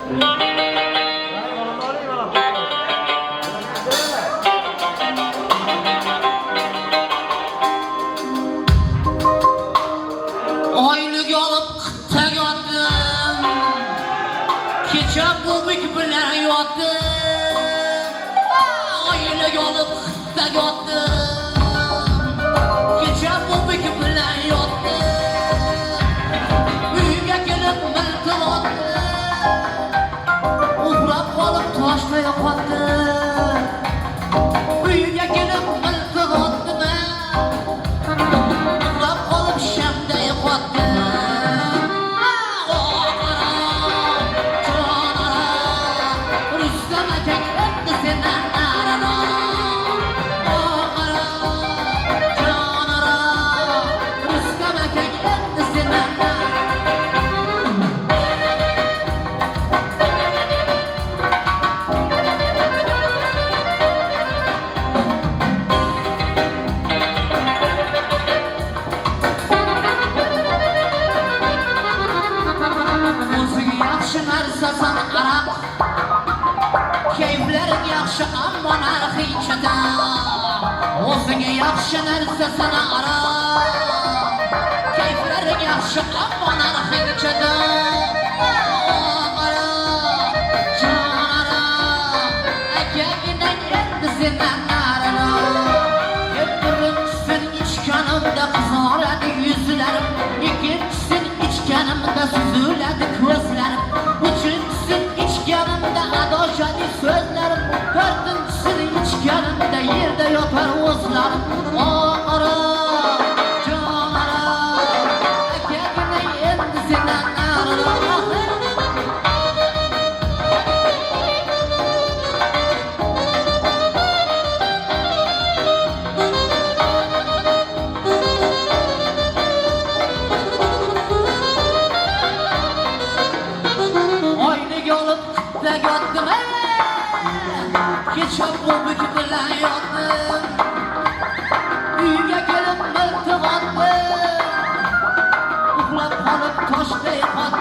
Oyunu yolup kıtta gördüm, keçen bu bük bilen yottım. Oyunu yolup kıtta gördüm, keçen bu bük bilen yottım. Büyüge gelip mıltı attım, uğrap kalıp taşla yapattım. Büyüge gelip mıltı attım, uğrap kalıp şemde yapattım. Narsasan Arap, keyflerin yaxşı amma narxı içədə. O'zingə yaxşı narsasan Arap, keyflerin yaxşı amma narxı içədə. Can Arap, əkəgindən endi senden narına. Birincisin içkanımda kızaradı yüzlerim, ikincisin içkanımda süzülədi gözlerim. Üçüncüsün içkanımda adoşadı sözlerim, dördüncüsün içkanımda yerde yatar uzlarım. Arap, can Arap, ekegine endi senden narına. Ve gördüm geçen bu bükü bilen yattım. Büyüge gelip mıltı attım, uğrap kalıp taşta yıkattım.